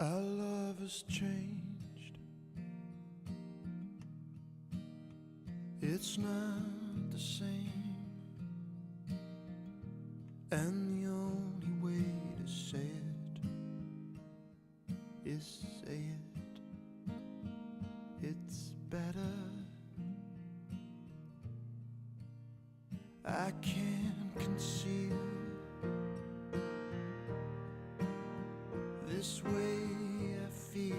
Our love has changed. It's not the same, and the only way to say it is say it. It's better. I can't conceal this way I feel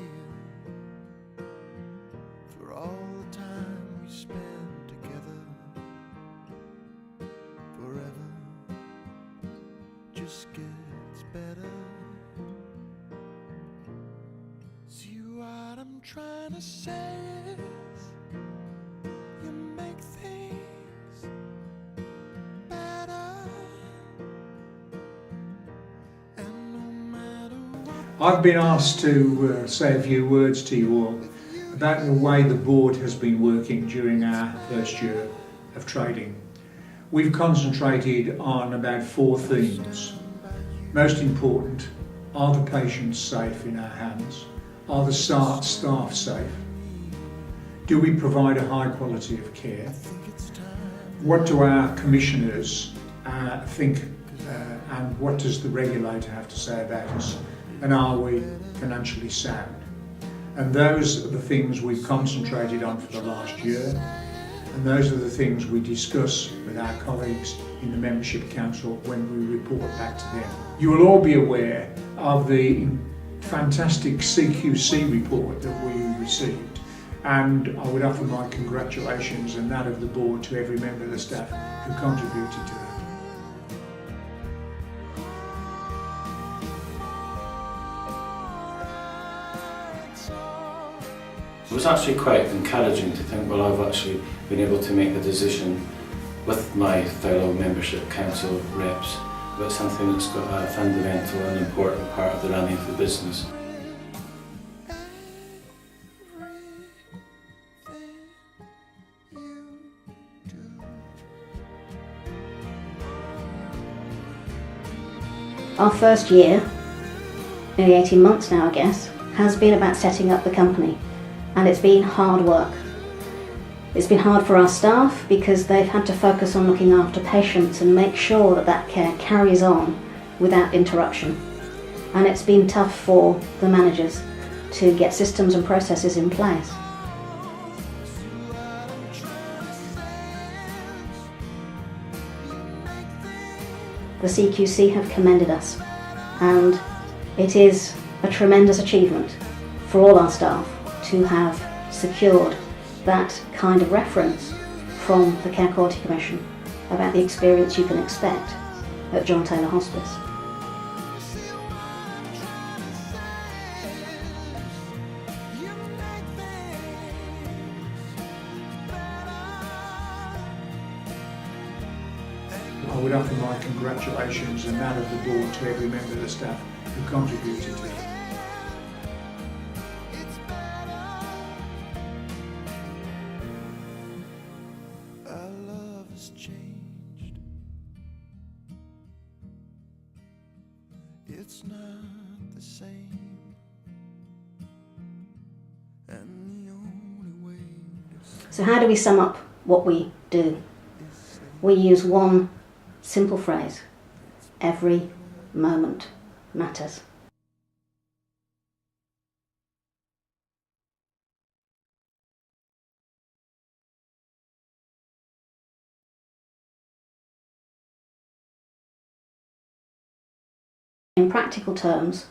for all the time we spent together. Forever just gets better. See, what I'm trying to say is you make things better, and no matter what. I've been asked to say a few words to you all about the way the board has been working during our first year of trading. We've concentrated on about 4 themes. Most important, are the patients safe in our hands? Are the staff safe? Do we provide a high quality of care? What do our commissioners think and what does the regulator have to say about us? And are we financially sound? And those are the things we've concentrated on for the last year, and those are the things we discuss with our colleagues in the Membership Council when we report back to them. You will all be aware of the fantastic CQC report that we received, and I would offer my congratulations and that of the board to every member of the staff who contributed to that. It was actually quite encouraging to think, well, I've actually been able to make the decision with my fellow membership council reps about something that's got a fundamental and important part of the running of the business. Our first year, nearly 18 months now I guess, has been about setting up the company, and it's been hard work. It's been hard for our staff because they've had to focus on looking after patients and make sure that that care carries on without interruption. And it's been tough for the managers to get systems and processes in place. The CQC have commended us, and it is a tremendous achievement for all our staff to have secured that kind of reference from the Care Quality Commission about the experience you can expect at John Taylor Hospice. I would offer my congratulations and that of the board to every member of the staff who contributed to it. Our love has changed. It's not the same, and the only way to So how do we sum up what we do? We use one simple phrase: every moment matters. In practical terms,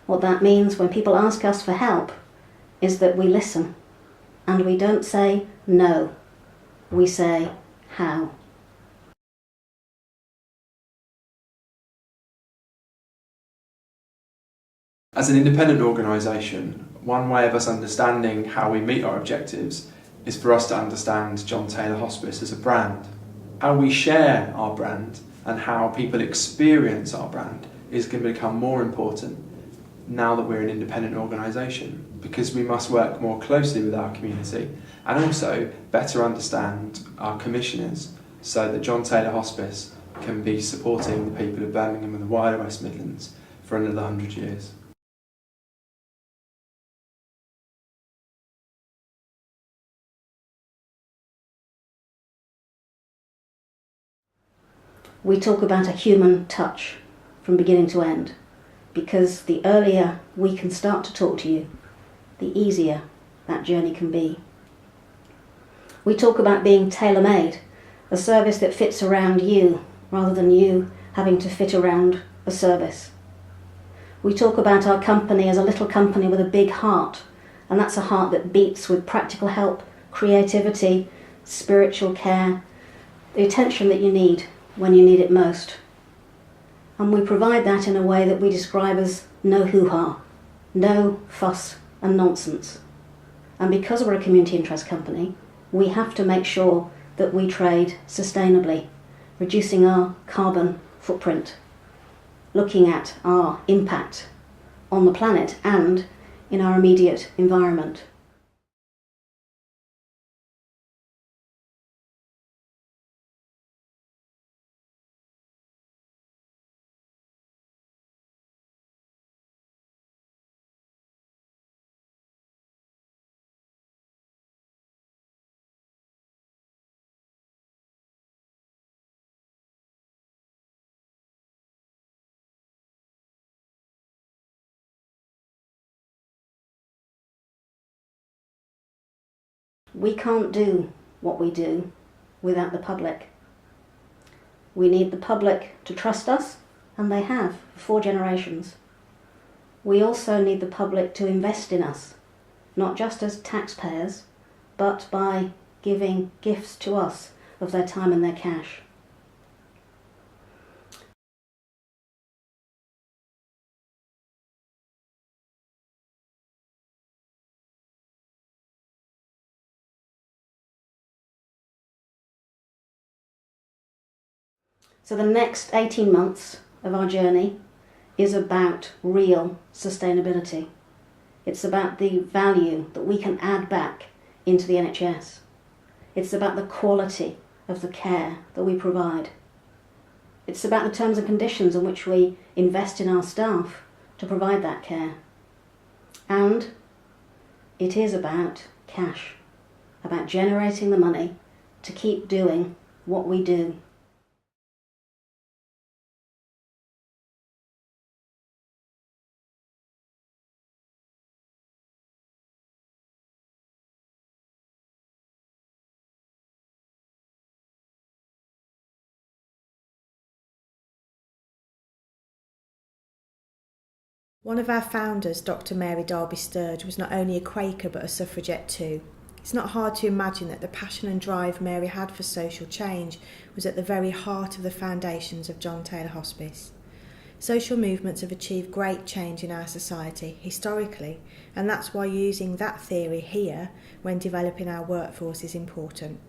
what that means when people ask us for help is that we listen, and we don't say no, we say how. As an independent organisation, one way of us understanding how we meet our objectives is for us to understand John Taylor Hospice as a brand. How we share our brand and how people experience our brand is going to become more important now that we're an independent organisation, because we must work more closely with our community and also better understand our commissioners so that John Taylor Hospice can be supporting the people of Birmingham and the wider West Midlands for another 100 years. We talk about a human touch from beginning to end, because the earlier we can start to talk to you, the easier that journey can be. We talk about being tailor-made, a service that fits around you rather than you having to fit around a service. We talk about our company as a little company with a big heart, and that's a heart that beats with practical help, creativity, spiritual care, the attention that you need when you need it most. And we provide that in a way that we describe as no hoo-ha, no fuss and nonsense. And because we're a community interest company, we have to make sure that we trade sustainably, reducing our carbon footprint, looking at our impact on the planet and in our immediate environment. We can't do what we do without the public. We need the public to trust us, and they have for 4 generations. We also need the public to invest in us, not just as taxpayers, but by giving gifts to us of their time and their cash. So the next 18 months of our journey is about real sustainability. It's about the value that we can add back into the NHS. It's about the quality of the care that we provide. It's about the terms and conditions in which we invest in our staff to provide that care. And it is about cash, about generating the money to keep doing what we do. One of our founders, Dr. Mary Darby Sturge, was not only a Quaker but a suffragette too. It's not hard to imagine that the passion and drive Mary had for social change was at the very heart of the foundations of John Taylor Hospice. Social movements have achieved great change in our society historically, and that's why using that theory here when developing our workforce is important,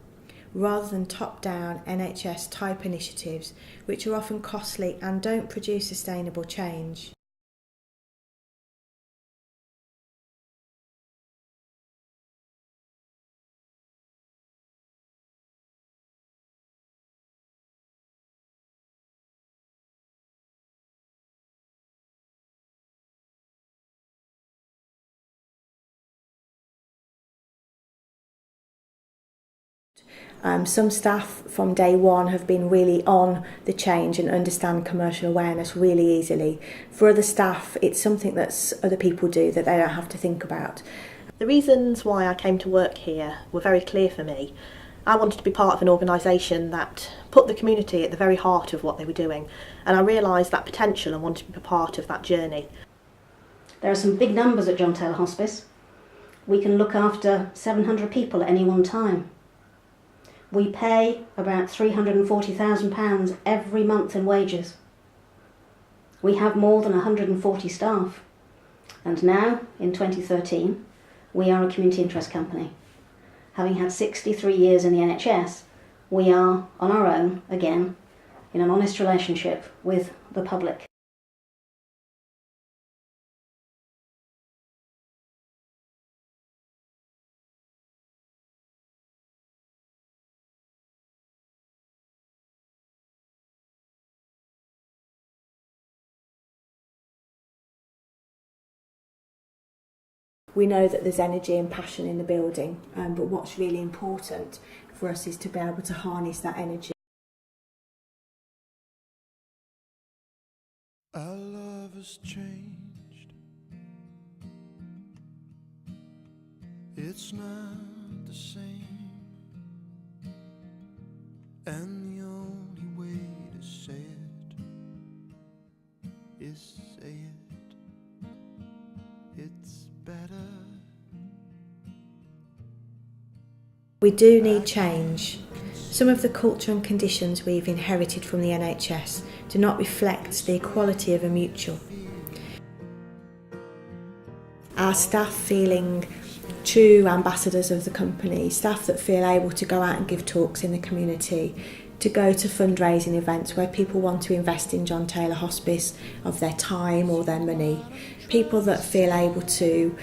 rather than top-down NHS type initiatives which are often costly and don't produce sustainable change. Some staff from day one have been really on the change and understand commercial awareness really easily. For other staff, it's something that other people do that they don't have to think about. The reasons why I came to work here were very clear for me. I wanted to be part of an organisation that put the community at the very heart of what they were doing, and I realised that potential and wanted to be part of that journey. There are some big numbers at John Taylor Hospice. We can look after 700 people at any one time. We pay about £340,000 every month in wages. We have more than 140 staff. And now, in 2013, we are a community interest company. Having had 63 years in the NHS, we are on our own again in an honest relationship with the public. We know that there's energy and passion in the building, but what's really important for us is to be able to harness that energy Our love has changed. It's not the same. And the only way to say it is say it. It's better. We do need change. Some of the culture and conditions we've inherited from the NHS do not reflect the equality of a mutual. Our staff feeling true ambassadors of the company, staff that feel able to go out and give talks in the community, to go to fundraising events where people want to invest in John Taylor Hospice of their time or their money, people that feel able to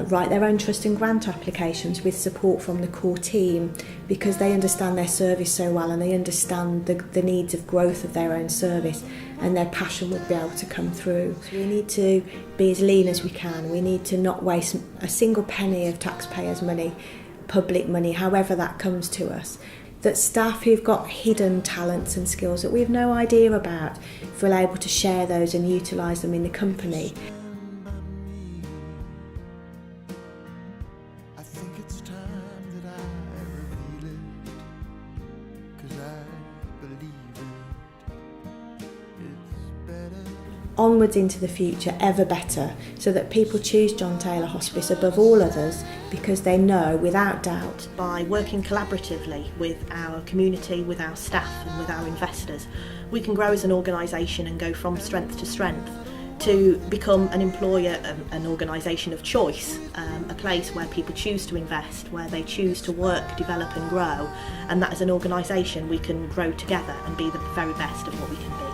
write their own trust and grant applications with support from the core team because they understand their service so well and they understand the needs of growth of their own service, and their passion would be able to come through. So we need to be as lean as we can. We need to not waste a single penny of taxpayers' money, public money, however that comes to us. That staff who've got hidden talents and skills that we have no idea about feel able to share those and utilise them in the company. I think it's time that I reveal it, 'cause I believe it. It's better. Onwards into the future, ever better, so that people choose John Taylor Hospice above all others because they know without doubt. By working collaboratively with our community, with our staff and with our investors, we can grow as an organisation and go from strength to strength to become an employer, an organisation of choice, a place where people choose to invest, where they choose to work, develop and grow, and that as an organisation we can grow together and be the very best of what we can be.